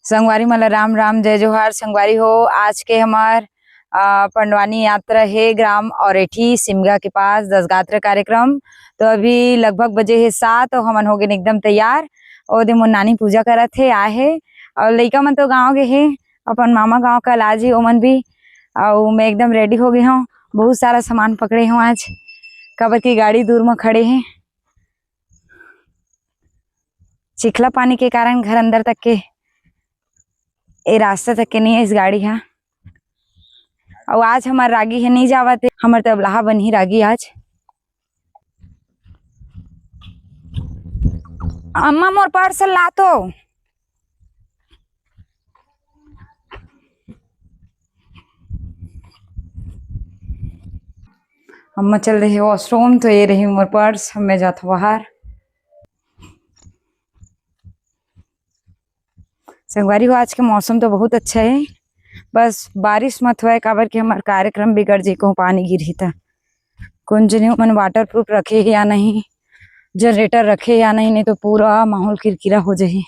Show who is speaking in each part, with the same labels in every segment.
Speaker 1: संगवारी मला राम राम जय जोहार। संगवारी हो, आज के हमार पंडवानी यात्रा है ग्राम औरेठी सिमगा के पास 10 गात्र कार्यक्रम। तो अभी लगभग बजे है 7 और हमन हो गए एकदम तैयार। और दे मोर नानी पूजा करत है आए है और लइका मन तो गाँव के है, अपन मामा गाँव कल आज ही ओमन भी। और मैं एकदम रेडी हो गई हूँ, बहुत सारा सामान पकड़े हूँ आज, कबर की गाड़ी दूर में खड़े हैं। चिखला पानी के कारण घर अंदर तक के ए रास्ता तक के नहीं है इस गाड़ी हा। और आज हमार रागी है नहीं जावत है, हमार तो अबलाहा बन ही रागी आज। अम्मा मोर पार्सल ला तो। अम्मा चल रही वॉशरूम, तो ये रही मोर पर्स, मैं जाता बाहर। संगवारी हो, आज के मौसम तो बहुत अच्छा है, बस बारिश मत होए काबर के हमार कार्यक्रम बिगड़ जी को पानी गिरी था। कौन जने मन वाटर प्रूफ रखे या नहीं, जनरेटर रखे या नहीं, नहीं तो पूरा माहौल किरकिरा हो जाए।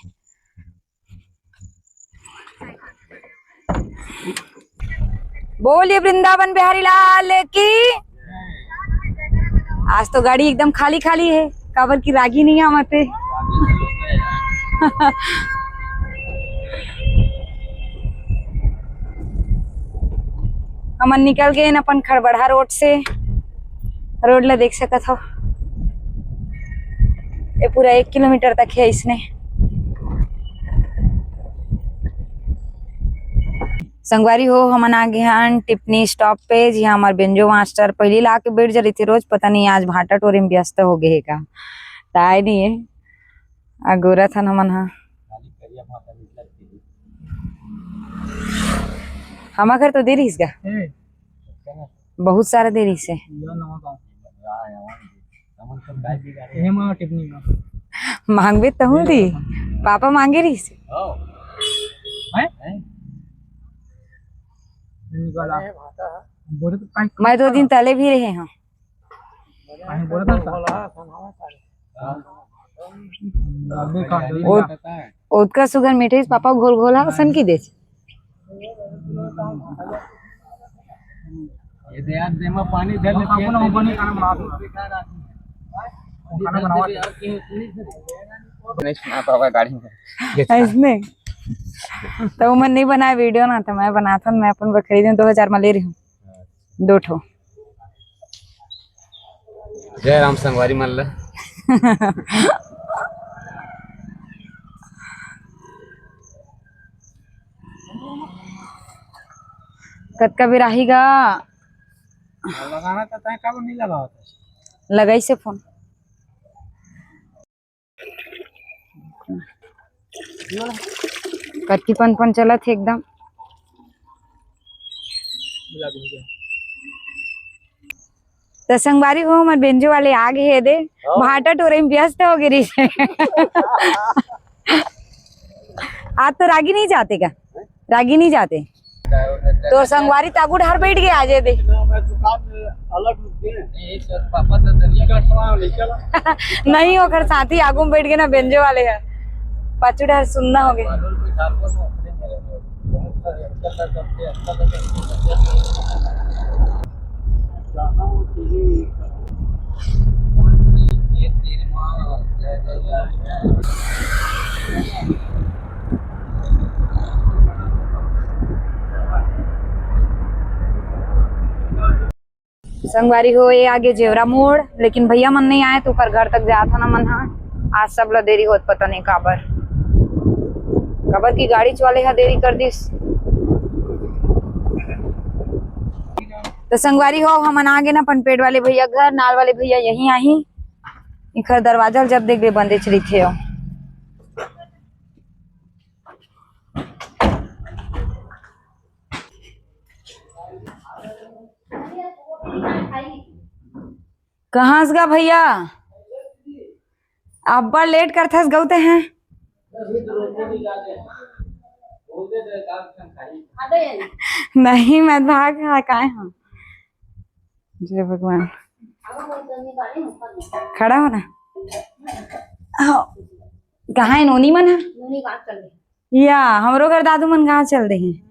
Speaker 1: बोलिए वृंदावन बिहारी लाल की। आज तो गाड़ी एकदम खाली खाली है, काबर की रागी नहीं आमते। हमन निकल गए अपन खड़बड़ा रोड से। रोड ला देख सकत हो, ये पूरा 1 किलोमीटर तक है इसने। संगवारी हो, हमन आ गए हैं टिप्पणी स्टॉप पे, जी हमार बेंजो मास्टर पहले ला के बैठ जा रही थी रोज, पता नहीं आज भाटा टोरे में व्यस्त हो गए का, आए नहीं है। अगोरा था हमन हा, हमार घर तो देरी इसका बहुत सारा देरी से मांगबे तो हूँ दी, पापा मांगे रही से। मैं 2 दिन तले भी रहे हैं। उसका सुगर मीठे पापा घोल घोला सन की दे। पानी इसमें तो मन नहीं बनाया वीडियो ना, तो मैं बनाता, मैं अपन खरीद 2000 में ले रही हूँ 2 ठो।
Speaker 2: जय राम संगवारी मल्ल। कतका भी रहेगा लगाना तो तय कब नहीं लगा होता, लगाई से फोन। कत्ती पन चला थे एकदम। तो संगवारी हो, हमारे बेंजो वाले आ गए है दे, भाटा टोरे में व्यस्त हो गई। आज तो रागी नहीं जाते क्या? रागी नहीं जाते तो संगवारी तागू ढार बैठ गए आज दे। नहीं हो कर साथी आगू में बैठ गए ना, बेंजो वाले है पाचू ढार सुनना हो गए। संगवारी हो, ये आगे जेवरा मोड़, लेकिन भैया मन नहीं आए तो घर तक जाता ना मन। हाँ आज सब ला देरी होत, पता नहीं काबर की गाड़ी वाले हा देरी कर दिस। तो संगवारी हो, हमन आ गए ना पनपेट वाले भैया घर, नाल वाले भैया यहीं आई। इखर दरवाजा जब देख बे बंदे चली थे। कहाँ से गा भैया, आप बड़ लेट करते गौते हैं। नहीं मैं भाग काहे हाँ। जय भगवान, खड़ा हो ना। कहाँ है नोनी मन है? नोनी बात कर ले।
Speaker 1: या हमरो घर दादू मन कहाँ चल रहे हैं।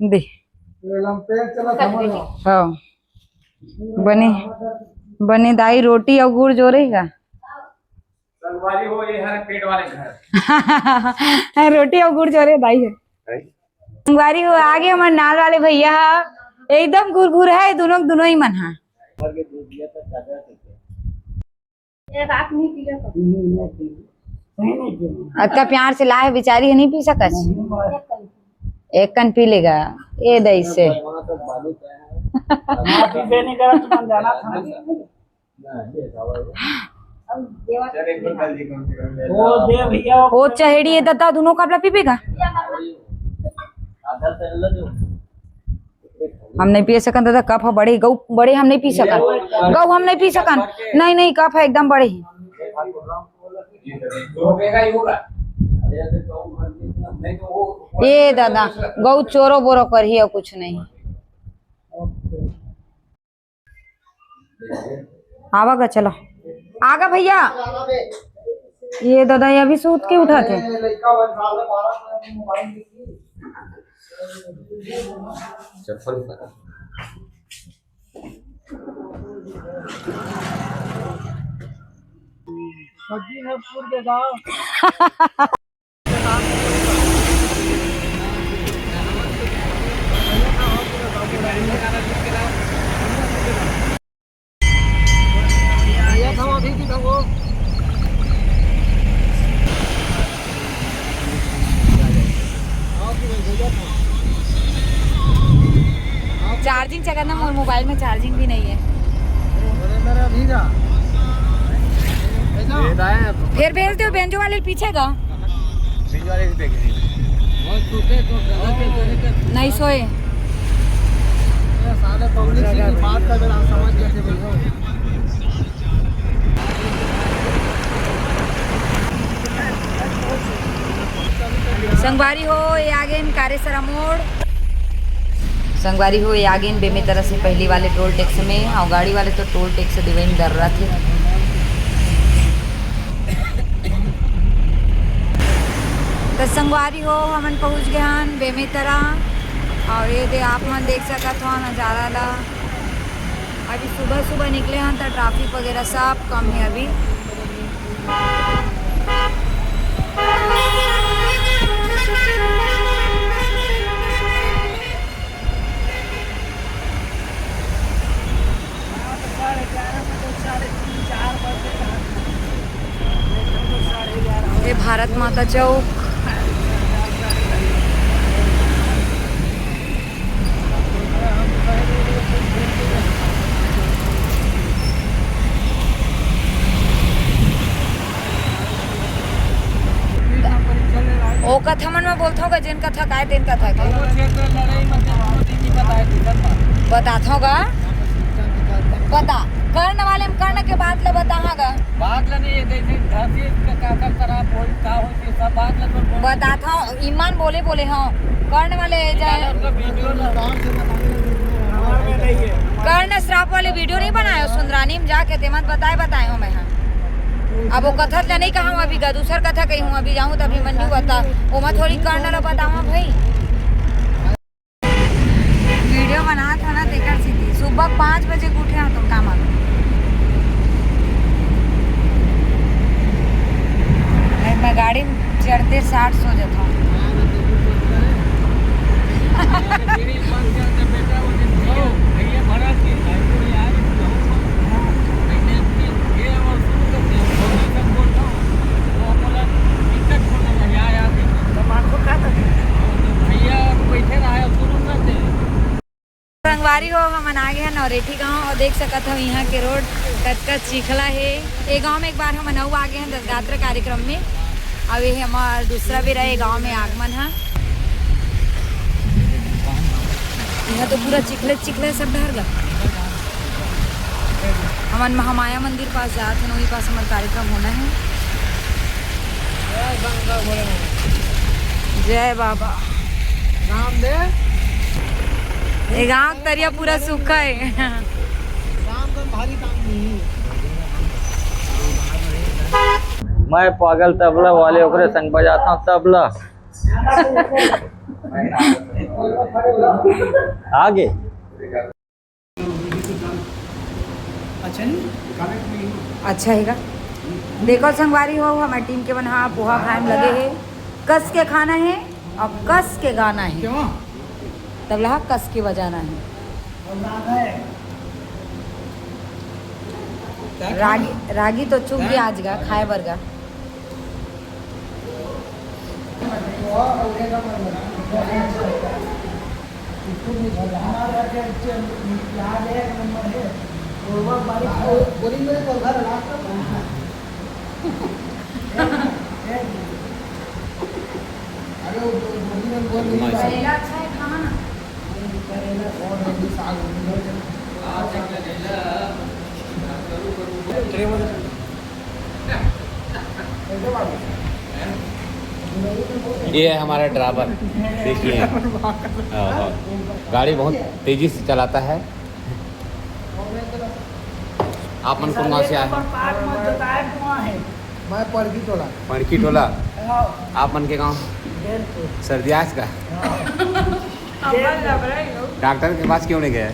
Speaker 1: दे हाँ बने बने दाई रोटी और गुड़ जो रहेगा।
Speaker 3: संगवारी हो ये है पेट वाले घर।
Speaker 1: रोटी और गुड़ जो रहे दाई है। संगवारी हो आगे हमारे नाल वाले भैया एकदम गुरगुर है दोनों दोनों ही मन है। अत्ता प्यार से लाए बेचारी है नहीं पी सकत। एक कन पी लेगा ये दही से। वो चहेड़ी है दत्ता दोनों कपड़ा पीपेगा। हम नहीं पी सकन दादा कप है बड़े गौ बड़े हम नहीं पी सकन गौ हम नहीं पी सकन नहीं नहीं कप है एकदम बड़े ही। ये दादा गौ चोरो बोरो कर ही और कुछ नहीं। आवागा चलो आगा भैया। ये दादा ये अभी सूत के उठा थे। चार्जिंग चला ना मोबाइल में चार्जिंग भी नहीं है। फिर भेज दो बेंजो वाले पीछे का नहीं सोए। संगवारी हो ये आगे कारेसरा मोड़। संगवारी हो ये आगे बेमे तरह से पहली वाले टोल टैक्स में और गाड़ी वाले तो टोल टैक्स दिवे में डर रहा थे। तो संगवारी हो हमन पहुंच गए हन बेमे तरह और ये दे आप मन देख सकत हो नज़ारा ला। अभी सुबह सुबह निकले हैं तो ट्रैफिक वगैरह सब कम है अभी। ये भारत माता चौक ओ कथा मन में बोलता होगा जिन कथा काय दिन कथा के बताता होगा बता कर्ण वाले में कर्ण के बात ले बताहागा
Speaker 3: बात ला नहीं जैसे धरती का खराब हो का हो सब बात ला
Speaker 1: बताता हूँ ईमान बोले बोले हाँ कर्ण वाले जाए कर्ण श्राप वाले वीडियो नहीं बनाए सुंदरानी में जाके ते मत बताए हूँ मैं हाँ। अब वो कथा तो नहीं कहा हूँ अभी दूसर कथा कही हूँ अभी जाऊँ तभी मंजू बता वो मैं थोड़ी कर्ण ला बताऊँ भाई। वीडियो बना था ना देखकर सीधी सुबह 5 बजे उठे हम तुम काम मैं गाड़ी चढ़ते 60 सो जाता हूँ। संगवारी हो हम आ गए हैं नौरेठी गांव और देख सकते हो यहाँ के रोड कच चिखला है। ये गांव में एक बार हम नऊ आ गए हैं दशगात्र कार्यक्रम में। अब ये हमारा दूसरा भी रहे गांव में आगमन है। यहाँ तो पूरा चिखले सब डर गया। हमारे महामाया मंदिर पास जाते हैं वही पास हमारा कार्यक्रम होना है। जय बाबा
Speaker 3: नाम दे
Speaker 1: ये गाँव का तरिया पूरा सूखा है।
Speaker 3: मैं पागल तबला वाले ओकरे संग बजाता हूँ तबला। आगे
Speaker 1: अच्छा हैगा। देखो संगवारी हो हमारी टीम के बना पोहा खाए में लगे है। कस के खाना है और कस के गाना है। तबला कस के बजाना है। रागी तो चुप गया आज का खाए बरगा।
Speaker 4: ये है हमारा ड्राइवर, देखिए गाड़ी बहुत तेजी से चलाता है। आप मन कौन से आए?
Speaker 5: मैं
Speaker 4: पड़की टोला। आप मन के गाँव सरदियास का। डॉक्टर के पास क्यों नहीं गए?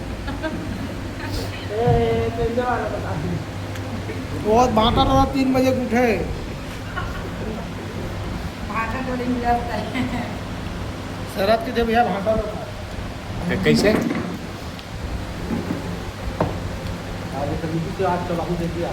Speaker 5: बहुत भाटा रहा 3 बजे उठे। शरद के थे भैया भाटा रहा।
Speaker 4: कैसे?
Speaker 5: आज चलाऊ देखिए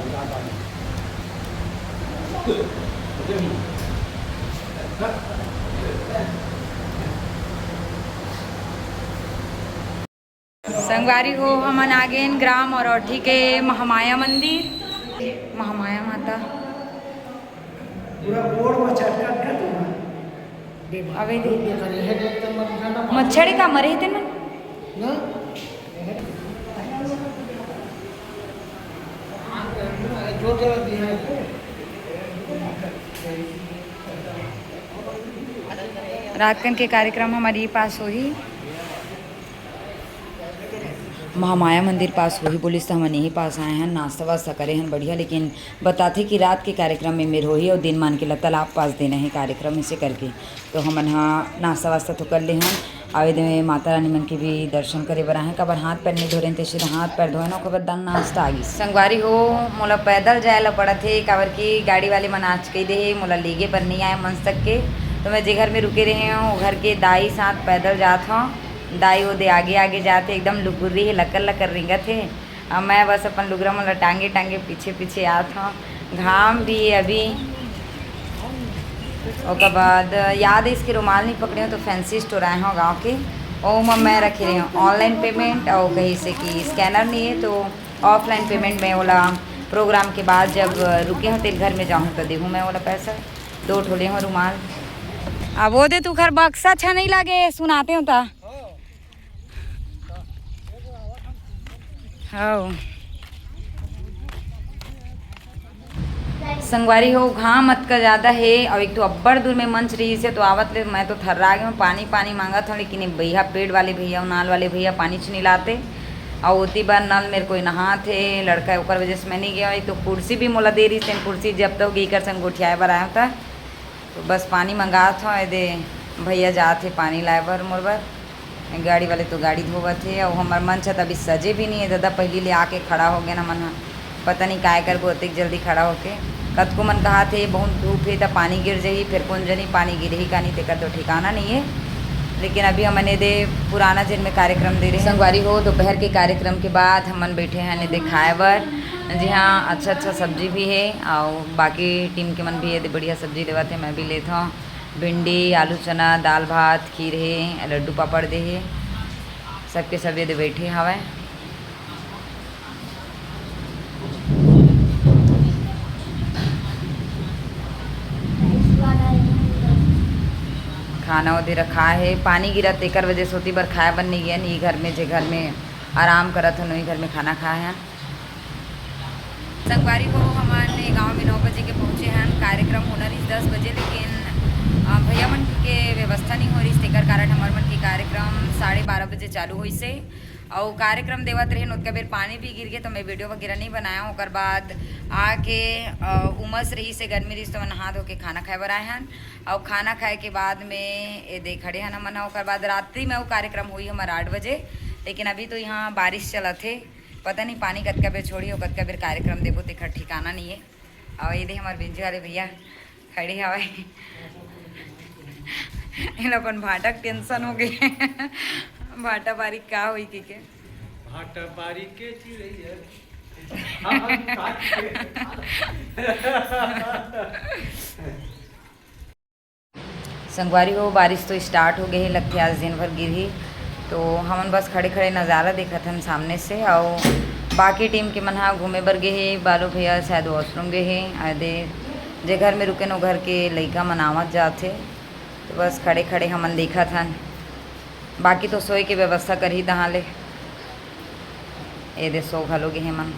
Speaker 1: संगवारी हो हमन आगेन ग्राम औरठी के महामाया मंदिर। महामाया माता
Speaker 5: पूरा बोर्ड में चढ़
Speaker 1: अबे मच्छर का मरे थे मन
Speaker 5: ना जो जरा दिया है।
Speaker 1: रातकन के कार्यक्रम हमारी पास हो ही महामाया मंदिर पास हो ही पुलिस तो हम यहीं पास आए हैं। नाश्ता वास्ता करे हैं बढ़िया, लेकिन बताते कि रात के कार्यक्रम में मेरे हो ही और दिन मान के लगता आप पास देना है कार्यक्रम इसे करके। तो हम हाँ नाश्ता वास्ता तो कर ले हैं। आवेदन में माता रानी मन के भी दर्शन करे बर आए। कबर हाथ पैर नहीं धो रहे थे, सीधा हाथ पैर धोए ना खबर दान नाश्ता आ गई। संगवारी हो मोला पैदल जाए ला पड़ा थे काबर की गाड़ी वाले मन आज कही दे मोला लेगे पर नहीं आए मंच तक के। तो मैं जे घर में रुके रहे हूँ घर के दाई साथ पैदल जात हूँ। दाई वो दे आगे आगे जाते एकदम लुकुरी है लकर लकर रिंगत है। अब मैं बस अपन लुगरा मोला टांगे टांगे पीछे पीछे आत हूँ। घाम भी है अभी। उसके बाद याद है इसके रुमाल नहीं पकड़े हो तो फैंसी स्टोर आए हो गांव के और मैं रखे रही हूँ ऑनलाइन पेमेंट और कहीं से कि स्कैनर नहीं है तो ऑफलाइन पेमेंट में वाला प्रोग्राम के बाद जब रुके हो तेरे घर में जाऊँ तो देखूँ मैं वाला पैसा 2 ठोले हूँ रुमाल। अब वो दे तू घर बक्सा अच्छा नहीं लागे सुनाते हो ता हाँ संगवारी हो घाम मत का ज़्यादा है और एक तो अब्बड़ दूर में मंच रही से तो आवत ले मैं तो थर्रा गई हूँ। पानी पानी मांगा था लेकिन भैया पेड़ वाले भैया और नाल वाले भैया पानी नहीं लाते और उतनी बार नल मेरे कोई नहा थे लड़का ऊपर वजह से मैं नहीं गया। एक तो कुर्सी भी मोला दे रही थी कुर्सी जब तक गई कर संग उठियाए बर आया था तो बस पानी मंगा था दे भैया जाते पानी लाए बर मोर बर। गाड़ी वाले तो गाड़ी धोवत थे और हमार मन छत अभी सजे भी नहीं है। दादा पहले ले आके खड़ा हो गया ना मन पता नहीं काय कर बहुत जल्दी खड़ा होके कत को मन कहा थे बहुत धूप है तो पानी गिर जाही फिर कौन जनी पानी गिर ही का नहीं तेकर तो ठिकाना नहीं है। लेकिन अभी हमने दे पुराना जिन में कार्यक्रम दे रहे हैं संगवारी हो दोपहर के कार्यक्रम के बाद हमन बैठे हैं ने दिखाए बर। जी हाँ अच्छा अच्छा सब्जी भी है और बाकी टीम के मन भी है बढ़िया सब्जी देवा थे मैं भी लेता हूँ। भिंडी आलू चना दाल भात खीर है लड्डू पापड़ दे है सबके सब ये बैठे हवा। खाना वो दे रखा है पानी गिरत एक वजह से होती बर खाया बन नहीं गया नहीं घर में जे घर में आराम करत हो नहीं घर में खाना खाए हैं। संगवारी को हमारे गांव में 9 बजे के पहुँचे हैं कार्यक्रम होना 10 बजे लेकिन भैया मन के व्यवस्था नहीं हो रही तेकर कारण हमार मन के कार्यक्रम 12:30 बजे चालू हुई से और कार्यक्रम देवत रहे उतका बेर पानी भी गिर गए तो मैं वीडियो वगैरह नहीं बनाया हूँ। ओकर बाद आके उमस रही से गर्मी रही तो नहा धो के खाना खाए बर आए हन और खाना खाए के बाद में ये दे खड़े हन हमन। ओकर बाद रात्रि में वो कार्यक्रम हुई हमार 8 बजे, लेकिन अभी तो यहाँ बारिश चलत है, पता नहीं पानी कतका बेर छोड़ी और कतका बेर कार्यक्रम देबो तेकर ठिकाना नहीं है। और ये दे हमारे बिंजू वाले भैया खड़े हवे इन लोगन भाटक टेंशन हो गए भाटा बारी का हुई के
Speaker 5: भाटा बारी के चिड़ैया
Speaker 1: संगवारी हो बारिश तो स्टार्ट हो गई है, लगती आज दिन भर गिरी तो हमन बस खड़े खड़े नज़ारा देखत हन सामने से। और बाकी टीम के मन घूमे बर गे हे, बालू भैया शायद वॉशरूम गए हे, आदे जे घर में रुके नो घर के लइका मनावत जाते तो बस खड़े खड़े हमन देखत हन। बाकी तो सोए के व्यवस्था करही तहाँ ले ए दे सो घलोगे हे मन।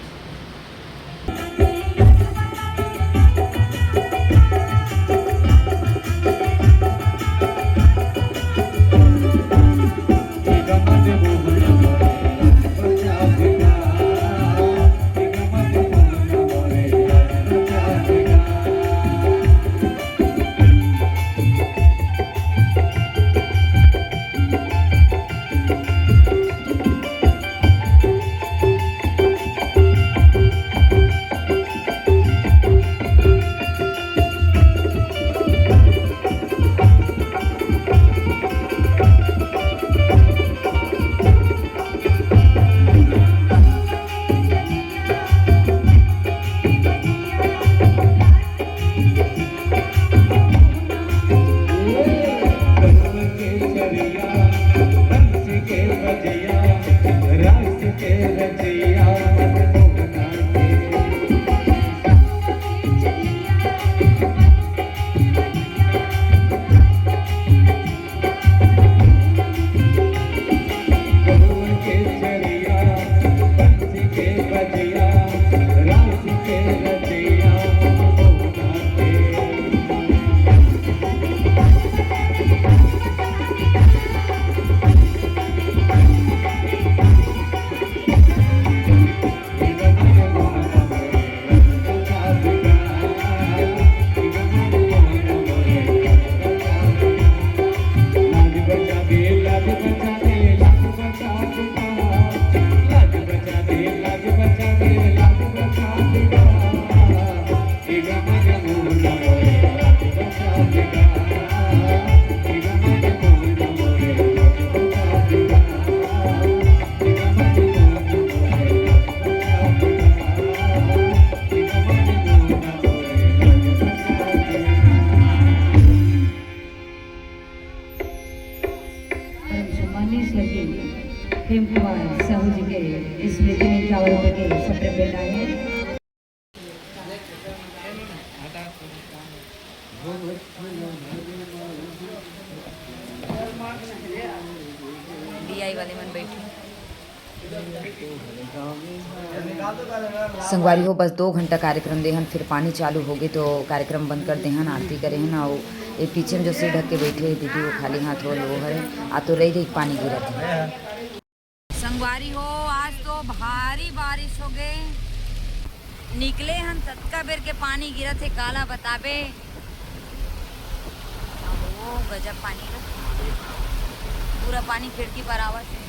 Speaker 6: प्रेम कुमार साहू जी के स्मृति में 51 रुपये के सप्रे पेट आए हैं।
Speaker 1: DI वाले मन बैठे संगवारी हो बस 2 घंटा कार्यक्रम देहन, फिर पानी चालू हो गए तो कार्यक्रम बंद कर देहन, आरती करे हन। और ये पीछे में जो सिर ढक के बैठे है दीदी वो खाली हाथ हो वो है आ तो रही पानी गिरत है। संगवारी हो आज तो भारी बारिश हो गए, निकले हन तत्का बेर के पानी गिरत है काला बताबे वो गजब पानी पूरा पानी खिड़की पर आवत है।